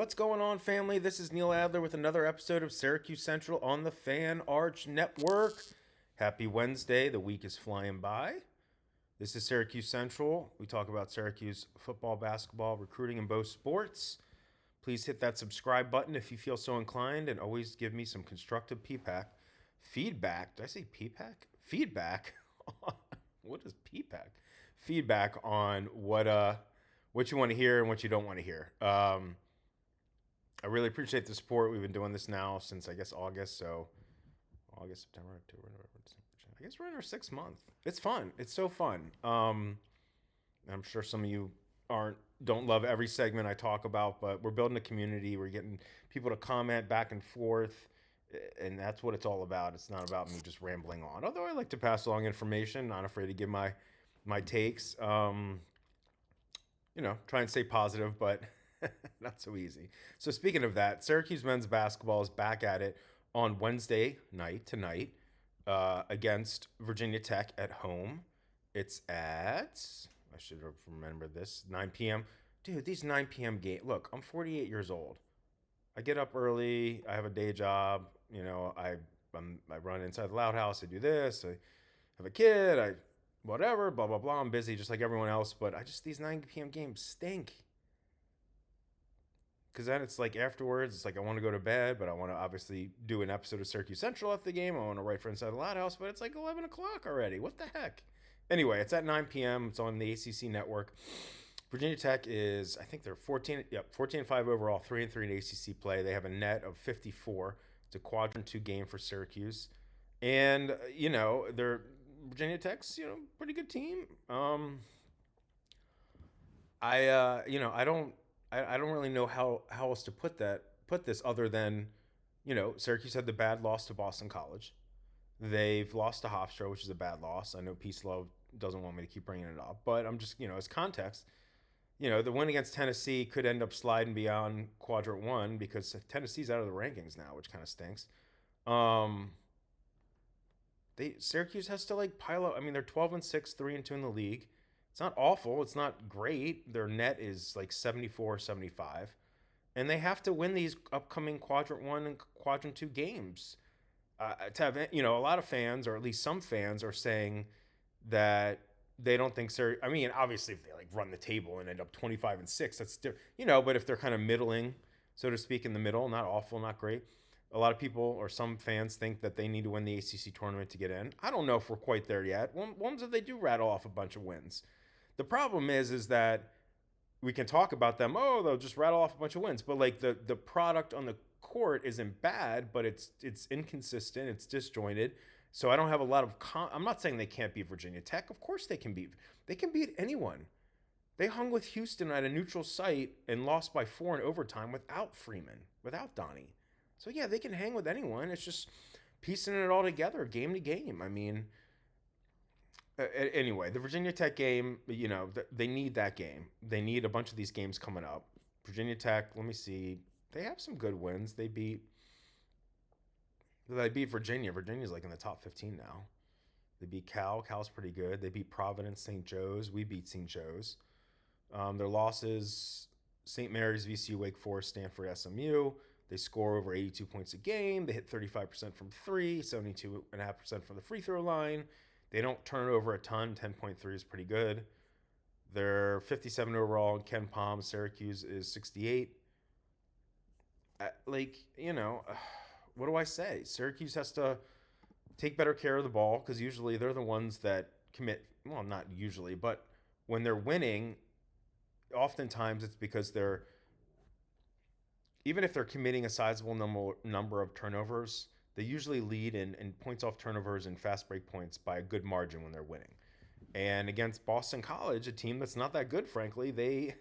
What's going on, family? This is Neil Adler with another episode of Syracuse Central on the Fan Arch Network. Happy Wednesday. The week is flying by. This is Syracuse Central. We talk about Syracuse football, basketball, recruiting, and both sports. Please hit that subscribe button if you feel so inclined, and always give me some constructive feedback. Did I say P-pack? Feedback. What is P-pack? Feedback on what you want to hear and what you don't want to hear. I really appreciate the support. We've been doing this now since, I guess, August. So August, September, October, November, December. I guess we're in our 6th month. It's fun. It's so fun. I'm sure some of you don't love every segment I talk about, but we're building a community. We're getting people to comment back and forth, and that's what it's all about. It's not about me just rambling on. Although I like to pass along information, not afraid to give my takes. Try and stay positive, but not so easy. So speaking of that, Syracuse men's basketball is back at it on Wednesday night tonight against Virginia Tech at home. It's at, I should have remembered this, 9 p.m. Dude, these 9 p.m. games. Look, I'm 48 years old. I get up early. I have a day job. I run inside the Loud House. I do this. I have a kid. Whatever, blah, blah, blah. I'm busy just like everyone else. But these 9 p.m. games stink. Because then it's like afterwards, it's like I want to go to bed, but I want to obviously do an episode of Syracuse Central after the game. I want to write for Inside the Loud House, but it's like 11 o'clock already. What the heck? Anyway, it's at 9 p.m. It's on the ACC network. Virginia Tech is, I think they're 14-5 overall, 3-3 in ACC play. They have a net of 54. It's a quadrant 2 game for Syracuse. And, they're Virginia Tech's, pretty good team. I don't really know how else to put this other than, Syracuse had the bad loss to Boston College. They've lost to Hofstra, which is a bad loss. I know Peace Love doesn't want me to keep bringing it up, but I'm just, as context, the win against Tennessee could end up sliding beyond quadrant 1 because Tennessee's out of the rankings now, which kind of stinks. Syracuse has to pile up. I mean, they're 12-6, 3-2 in the league. It's not awful. It's not great. Their net is 74, 75. And they have to win these upcoming quadrant 1 and quadrant 2 games. To have, a lot of fans, or at least some fans, are saying that they don't think Syracuse. I mean, obviously, if they run the table and end up 25-6, that's different. But if they're kind of middling, so to speak, in the middle, not awful, not great. A lot of people or some fans think that they need to win the ACC tournament to get in. I don't know if we're quite there yet. Ones that they do rattle off a bunch of wins. The problem is that we can talk about them. Oh, they'll just rattle off a bunch of wins, but the product on the court isn't bad, but it's inconsistent, it's disjointed. So I don't have a lot of. I'm not saying they can't beat Virginia Tech. Of course they can beat. They can beat anyone. They hung with Houston at a neutral site and lost by 4 in overtime without Freeman, without Donnie. So yeah, they can hang with anyone. It's just piecing it all together, game to game. I mean. Anyway, the Virginia Tech game, they need that game. They need a bunch of these games coming up. Virginia Tech, let me see. They have some good wins. They beat Virginia. Virginia's in the top 15 now. They beat Cal. Cal's pretty good. They beat Providence, St. Joe's. We beat St. Joe's. Their losses, St. Mary's, VCU, Wake Forest, Stanford, SMU. They score over 82 points a game. They hit 35% from 3, 72.5% from the free throw line. They don't turn it over a ton. 10.3 is pretty good. They're 57 overall in Ken Palm. Syracuse is 68. What do I say? Syracuse has to take better care of the ball because usually they're the ones that commit. Well, not usually, but when they're winning, oftentimes it's because even if they're committing a sizable number of turnovers, they usually lead in points off turnovers and fast break points by a good margin when they're winning. And against Boston College, a team that's not that good, frankly, it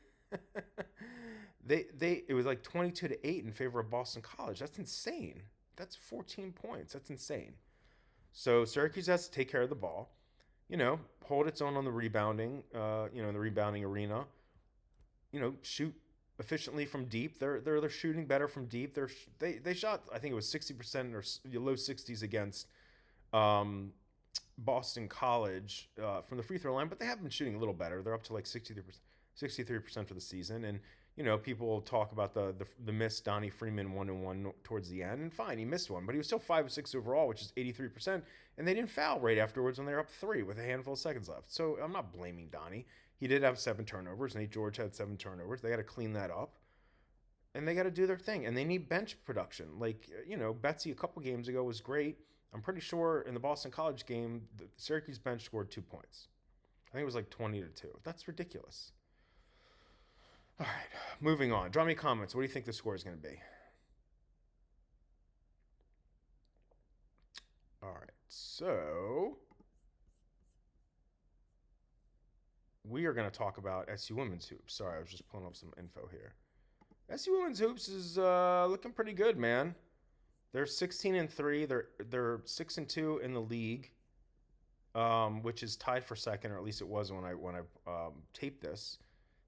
was 22-8 in favor of Boston College. That's insane. That's 14 points. That's insane. So Syracuse has to take care of the ball, hold its own on the rebounding, in the rebounding arena, shoot efficiently from deep. They're shooting better from deep. They shot, I think it was 60% or low 60s against Boston College from the free throw line, but they have been shooting a little better. They're up to 63% for the season. And people will talk about the missed Donnie Freeman 1-1 towards the end, and fine, he missed one, but he was still 5 of 6 overall, which is 83%, and they didn't foul right afterwards when they were up 3 with a handful of seconds left. So I'm not blaming Donnie. He did have 7 turnovers. Nate George had 7 turnovers. They got to clean that up, and they got to do their thing, and they need bench production. Like, Betsy a couple games ago was great. I'm pretty sure in the Boston College game, the Syracuse bench scored 2 points. I think it was like 20-2. That's ridiculous. All right, moving on. Draw me comments. What do you think the score is going to be? All right, so we are going to talk about SU Women's Hoops. Sorry, I was just pulling up some info here. SU Women's Hoops is looking pretty good, man. They're 16-3. They're 6-2 in the league, which is tied for second, or at least it was when I taped this.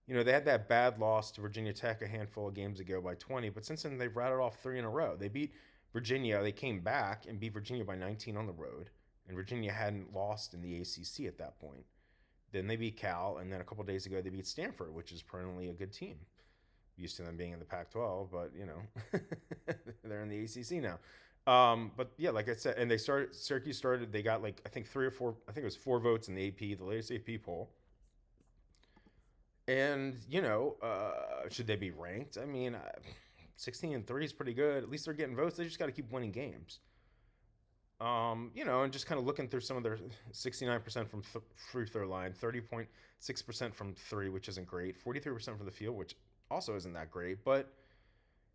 They had that bad loss to Virginia Tech a handful of games ago by 20, but since then they've rattled off 3 in a row. They beat Virginia. They came back and beat Virginia by 19 on the road, and Virginia hadn't lost in the ACC at that point. Then they beat Cal, and then a couple days ago they beat Stanford, which is perennially a good team. Used to them being in the Pac-12, but they're in the ACC now. But yeah, like I said, and Syracuse started. They got I think 3 or 4. I think it was 4 votes in the AP, the latest AP poll. And, should they be ranked? I mean, 16-3 is pretty good. At least they're getting votes. They just got to keep winning games. And just kind of looking through some of their 69% from free throw line, 30.6% from 3, which isn't great, 43% from the field, which also isn't that great, but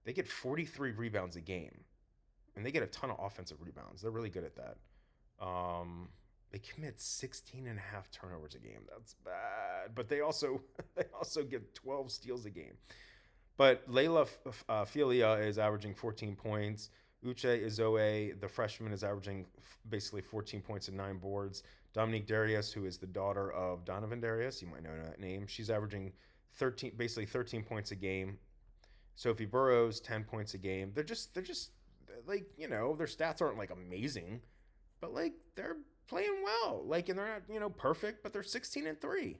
they get 43 rebounds a game, and they get a ton of offensive rebounds. They're really good at that. They commit 16 and a half turnovers a game. That's bad. But they also get 12 steals a game. But Layla Filia is averaging 14 points. Uche Izoe, the freshman, is averaging basically 14 points and 9 boards. Dominique Darius, who is the daughter of Donovan Darius, you might know that name, she's averaging 13 points a game. Sophie Burrows, 10 points a game. They're just like, their stats aren't like amazing, but like they're playing well. Like, and they're not, perfect, but they're 16-3.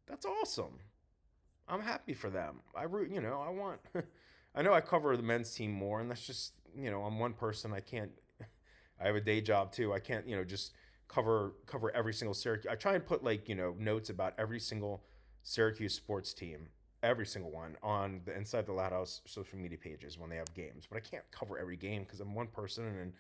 That's awesome. I'm happy for them. I want I know I cover the men's team more, and that's just, I'm one person. I have a day job too. I can't, just cover every single Syracuse. I try and put notes about every single Syracuse sports team, every single one, on the Inside the Loud House social media pages when they have games. But I can't cover every game because I'm one person, and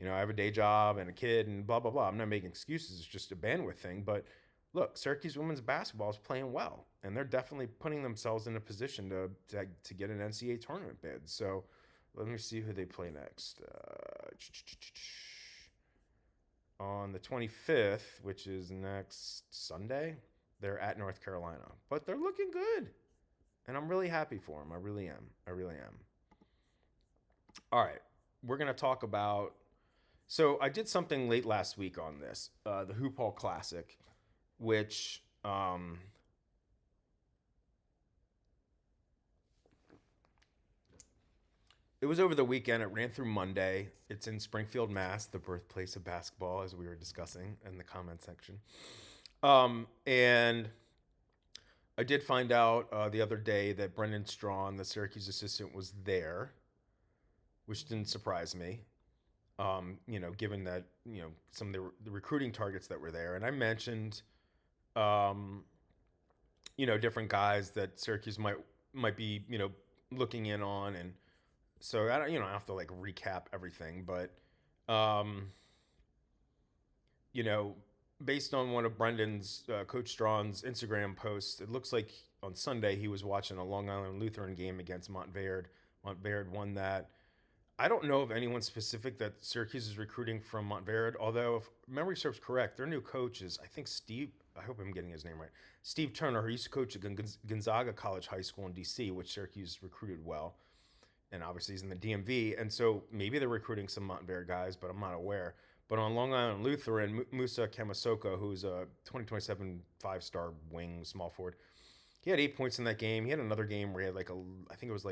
I have a day job and a kid and blah, blah, blah. I'm not making excuses. It's just a bandwidth thing. But look, Syracuse women's basketball is playing well, and they're definitely putting themselves in a position to get an NCAA tournament bid. So let me see who they play next. On the 25th, which is next Sunday, they're at North Carolina. But they're looking good, and I'm really happy for them. I really am. All right, we're going to talk about... So I did something late last week on this, the Hoophall Classic, which it was over the weekend. It ran through Monday. It's in Springfield, Mass., the birthplace of basketball, as we were discussing in the comment section. And I did find out the other day that Brendan Strawn, the Syracuse assistant, was there, which didn't surprise me. Given that, some of the recruiting targets that were there. And I mentioned, different guys that Syracuse might be, looking in on. And so I don't have to recap everything, but, based on one of Brendan's, Coach Strawn's Instagram posts, it looks like on Sunday he was watching a Long Island Lutheran game against Montverde. Montverde won that. I don't know of anyone specific that Syracuse is recruiting from Montverde, although if memory serves correct, their new coach is, I think, Steve, I hope I'm getting his name right, Steve Turner, who used to coach at Gonzaga College High School in D.C., which Syracuse recruited well, and obviously he's in the DMV, and so maybe they're recruiting some Montverde guys, but I'm not aware. But on Long Island Lutheran, Musa Kamasoka, who's a 2027 5-star wing small forward, he had 8 points in that game. He had another game where he had I think it was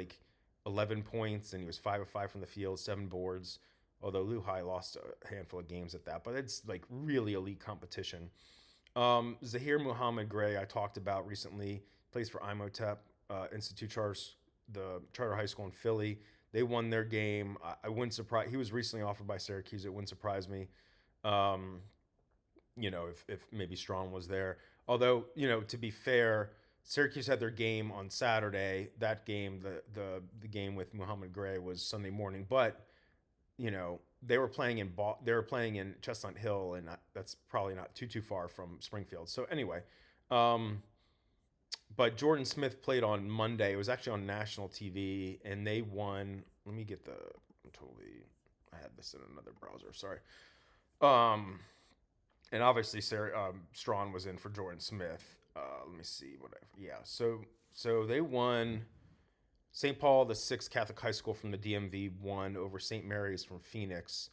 11 points, and he was 5 of 5 from the field, 7 boards, although Lehigh lost a handful of games at that. But it's really elite competition. Zahir Muhammad Gray, I talked about recently, plays for Imhotep. Institute Charters, the charter high school in Philly. They won their game. I wouldn't surprise. He was recently offered by Syracuse. It wouldn't surprise me. Um, if maybe Strawn was there. Although, to be fair, Syracuse had their game on Saturday. That game, the game with Muhammad Gray, was Sunday morning. But they were playing in Chestnut Hill, and that's probably not too far from Springfield. So anyway, but Jordan Smith played on Monday. It was actually on national TV, and they won. Let me get I had this in another browser. Sorry. And obviously Strawn was in for Jordan Smith. Let me see, whatever. Yeah. So they won. St. Paul, the sixth Catholic high school from the DMV, won over St. Mary's from Phoenix,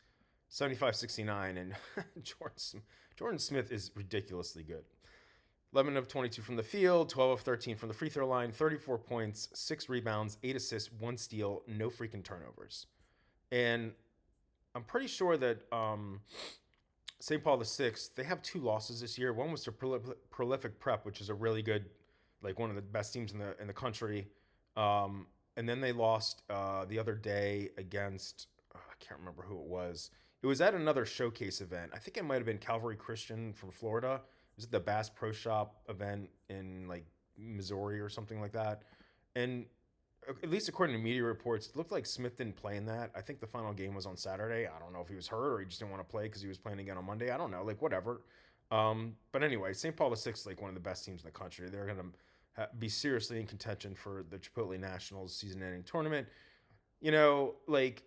75-69. And Jordan Smith is ridiculously good. 11 of 22 from the field, 12 of 13 from the free throw line, 34 points, 6 rebounds, 8 assists, 1 steal, no freaking turnovers. And I'm pretty sure that St. Paul the sixth, they have 2 losses this year. One was to Prolific Prep, which is a really good, like one of the best teams in the country. And then they lost the other day against, I can't remember who it was. It was at another showcase event. I think it might have been Calvary Christian from Florida. It was at the Bass Pro Shop event in like Missouri or something like that. And at least according to media reports, it looked like Smith didn't play in that. I think the final game was on Saturday. I don't know if he was hurt or he just didn't want to play because he was playing again on Monday. I don't know, like whatever. But anyway, St. Paul the sixth, like one of the best teams in the country. They're going to be seriously in contention for the Chipotle Nationals season-ending tournament. Like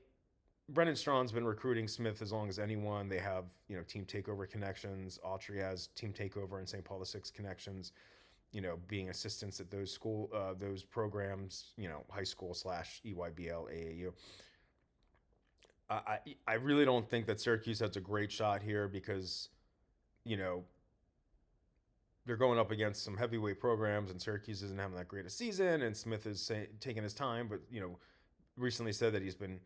Brendan Strawn's been recruiting Smith as long as anyone. They have, team takeover connections. Autry has team takeover and St. Paul the Sixth connections. Being assistants at those programs. High school / EYBL, AAU. I really don't think that Syracuse has a great shot here because, they're going up against some heavyweight programs, and Syracuse isn't having that great a season, and Smith is taking his time, but, recently said that he's been,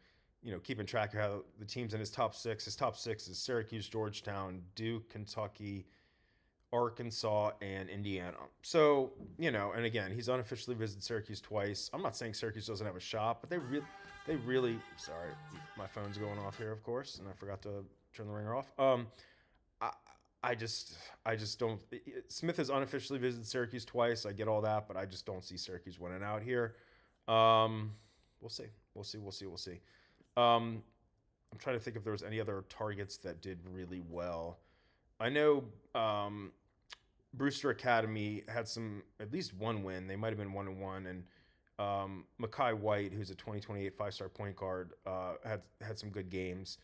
keeping track of how the teams in his top 6. His top 6 is Syracuse, Georgetown, Duke, Kentucky, Arkansas, and Indiana. So, and again, he's unofficially visited Syracuse twice. I'm not saying Syracuse doesn't have a shot, but they really, sorry, my phone's going off here, of course, and I forgot to turn the ringer off. I just don't. Smith has unofficially visited Syracuse twice. I get all that, but I just don't see Syracuse winning out here. We'll see. I'm trying to think if there was any other targets that did really well. I know Brewster Academy had at least one win. They might have been 1-1, and Mekhi White, who's a 2028 5-star point guard, had some good games.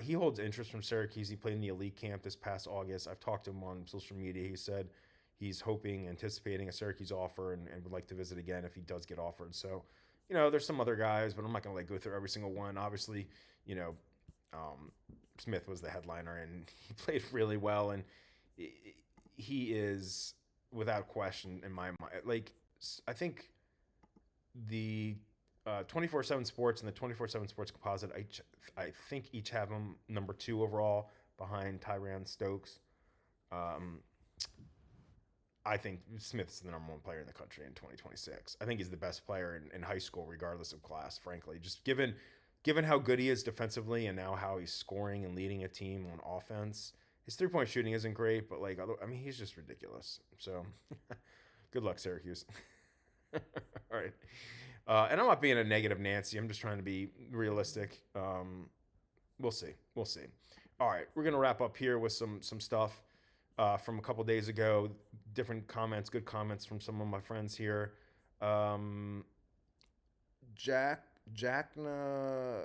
He holds interest from Syracuse. He played in the elite camp this past August. I've talked to him on social media. He said he's anticipating a Syracuse offer and would like to visit again if he does get offered. So, there's some other guys, but I'm not going to go through every single one. Obviously, Smith was the headliner and he played really well. And he is without question in my mind. Like, I think the 24/7 Sports and the 24/7 Sports Composite, I think each have him number 2 overall behind Tyran Stokes. I think Smith's the number 1 player in the country in 2026. I think he's the best player in high school, regardless of class, frankly. Just given how good he is defensively and now how he's scoring and leading a team on offense. His 3-point shooting isn't great, but he's just ridiculous. So good luck, Syracuse. All right. And I'm not being a negative Nancy. I'm just trying to be realistic. We'll see. All right. We're going to wrap up here with some stuff from a couple days ago. Different comments, good comments from some of my friends here. Jackna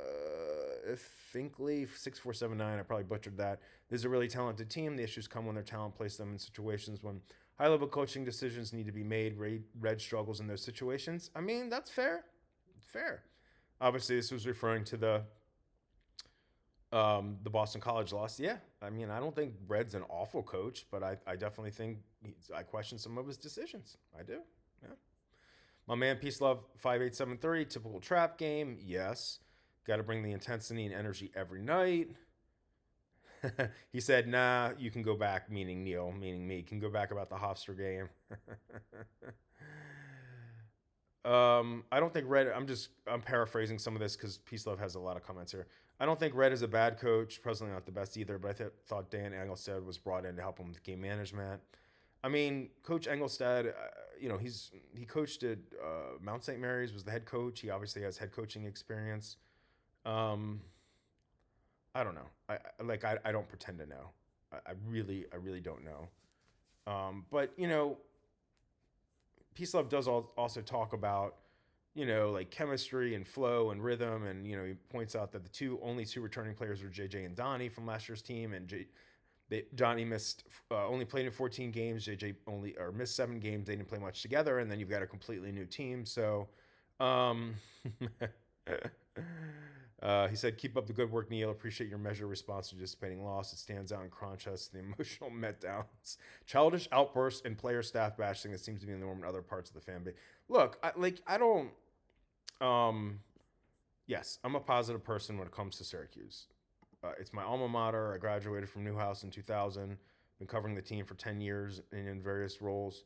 Finkley 6479. I probably butchered that. This is a really talented team. The issues come when their talent places them in situations when high-level coaching decisions need to be made. Red struggles in those situations. I mean, that's fair. Fair. Obviously, this was referring to the Boston College loss. Yeah, I mean, I don't think Red's an awful coach, but I definitely think I question some of his decisions. I do. Yeah. My man, Peace Love 5873, typical trap game. Yes. Got to bring the intensity and energy every night. He said, nah, you can go back, meaning Neil, meaning me, can go back about the Hofstra game. I don't think Red. I'm paraphrasing some of this because Peace Love has a lot of comments here. I don't think Red is a bad coach. Presently, not the best either. But thought Dan Engelstad was brought in to help him with game management. I mean, Coach Engelstad, he coached at Mount St. Mary's, was the head coach. He obviously has head coaching experience. Um, I don't know. I don't pretend to know. I really don't know. But Peace Love does also talk about like chemistry and flow and rhythm, and he points out that the only two returning players were JJ and Donnie from last year's team, and Donnie missed only played in 14 games. JJ only or missed 7 games. They didn't play much together, and then you've got a completely new team. So, um, he said, "Keep up the good work, Neil. Appreciate your measured response to dissipating loss. It stands out in contrast to the emotional meltdowns, childish outbursts, and player staff bashing that seems to be the norm in other parts of the fan base." Look, I don't. Yes, I'm a positive person when it comes to Syracuse. It's my alma mater. I graduated from Newhouse in 2000. Been covering the team for 10 years in various roles.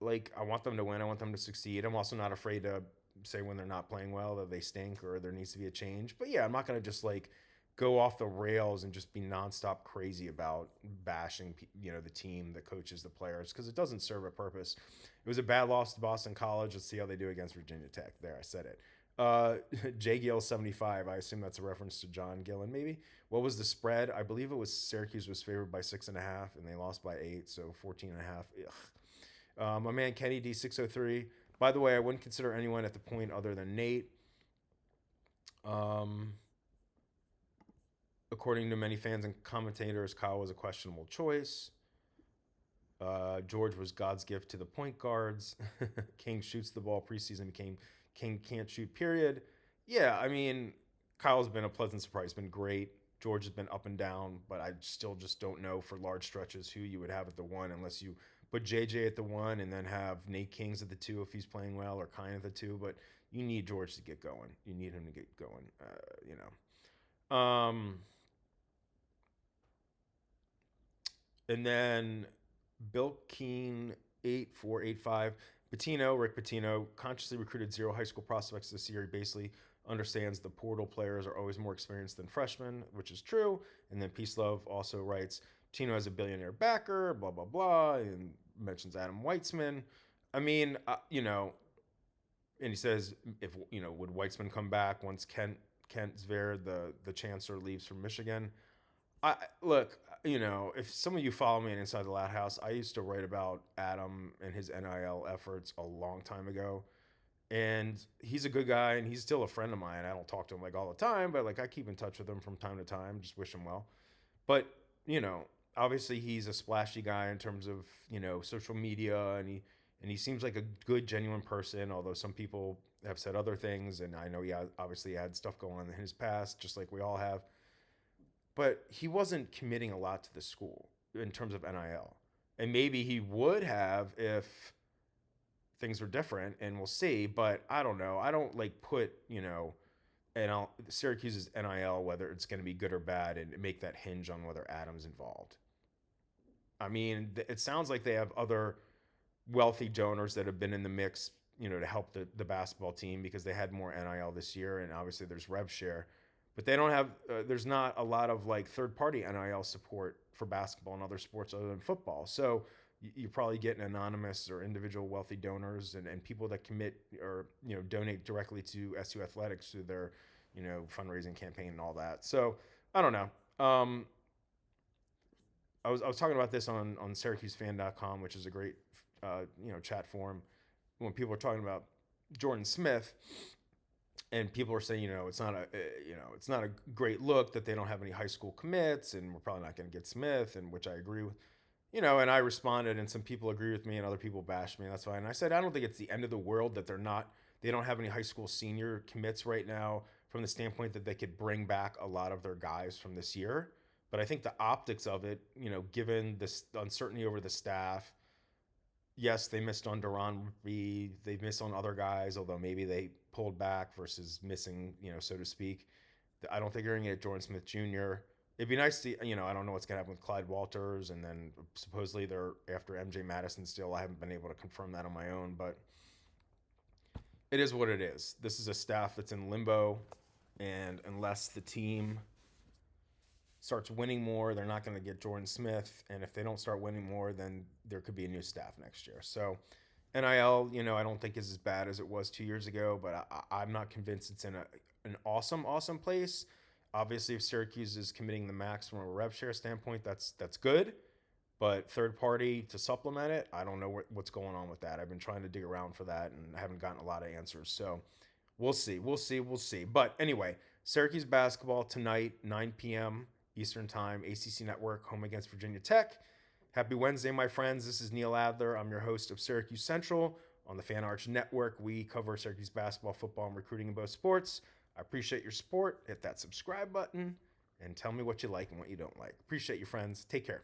Like, I want them to win. I want them to succeed. I'm also not afraid to say when they're not playing well that they stink or there needs to be a change. But yeah, I'm not going to just like go off the rails and just be nonstop crazy about bashing, the team, the coaches, the players, because it doesn't serve a purpose. It was a bad loss to Boston College. Let's see how they do against Virginia Tech. There, I said it. J Gill 75. I assume that's a reference to John Gillen, maybe. What was the spread? I believe it was Syracuse was favored by 6.5, and they lost by 8, so 14.5. Ugh. My man Kenny D603. By the way, I wouldn't consider anyone at the point other than Nate. According to many fans and commentators, Kyle was a questionable choice. George was God's gift to the point guards. King shoots the ball preseason, became King can't shoot, period. Yeah, I mean, Kyle's been a pleasant surprise, been great. George has been up and down, but I still just don't know for large stretches who you would have at the one unless you put JJ at the one and then have Nate Kings at the two if he's playing well, or Kine at the two. But you need George to get going. You need him to get going, And then Bill Keen 8485. Rick Pitino, consciously recruited 0 high school prospects this year. He basically understands the portal players are always more experienced than freshmen, which is true. And then Peace Love also writes, Pitino has a billionaire backer, blah, blah, blah, and mentions Adam Weitzman. I mean, and he says, would Weitzman come back once Kent Zver, the chancellor, leaves for Michigan? Look, if some of you follow me on Inside the Loud House, I used to write about Adam and his NIL efforts a long time ago. And he's a good guy, and he's still a friend of mine. I don't talk to him like all the time, but like I keep in touch with him from time to time, just wish him well. But, obviously he's a splashy guy in terms of, social media, and he seems like a good, genuine person, although some people have said other things, and I know he obviously had stuff going on in his past, just like we all have. But he wasn't committing a lot to the school in terms of NIL. And maybe he would have if things were different, and we'll see. But I don't know. I don't put, Syracuse's NIL, whether it's going to be good or bad, and make that hinge on whether Adam's involved. I mean, it sounds like they have other wealthy donors that have been in the mix, to help the basketball team because they had more NIL this year. And obviously there's rev share. But they don't have, there's not a lot of third-party NIL support for basketball and other sports other than football. So you're probably getting anonymous or individual wealthy donors and people that commit or, donate directly to SU Athletics through their, fundraising campaign and all that. So I don't know. I was talking about this on SyracuseFan.com, which is a great, chat forum. When people are talking about Jordan Smith, and people are saying, it's not a great look that they don't have any high school commits, and we're probably not going to get Smith, and which I agree with, and I responded, and some people agree with me, and other people bashed me, and that's fine. And I said, I don't think it's the end of the world that they don't have any high school senior commits right now, from the standpoint that they could bring back a lot of their guys from this year. But I think the optics of it, given this uncertainty over the staff, yes, they missed on Duran B. They missed on other guys, although maybe they pulled back versus missing, so to speak. I don't think you're going to get Jordan Smith Jr. It'd be nice to, I don't know what's going to happen with Clyde Walters, and then supposedly they're after MJ Madison still. I haven't been able to confirm that on my own, but it is what it is. This is a staff that's in limbo, and unless the team starts winning more, they're not going to get Jordan Smith. And if they don't start winning more, then there could be a new staff next year. So NIL, I don't think is as bad as it was 2 years ago, but I'm not convinced it's in an awesome place. Obviously, if Syracuse is committing the max from a rev share standpoint, that's good. But third party to supplement it, I don't know what's going on with that. I've been trying to dig around for that and I haven't gotten a lot of answers. So we'll see. But anyway, Syracuse basketball tonight, 9 p.m. Eastern Time, ACC Network, home against Virginia Tech. Happy Wednesday, my friends. This is Neil Adler. I'm your host of Syracuse Central on the Fan Arch Network. We cover Syracuse basketball, football, and recruiting in both sports. I appreciate your support. Hit that subscribe button and tell me what you like and what you don't like. Appreciate you, friends. Take care.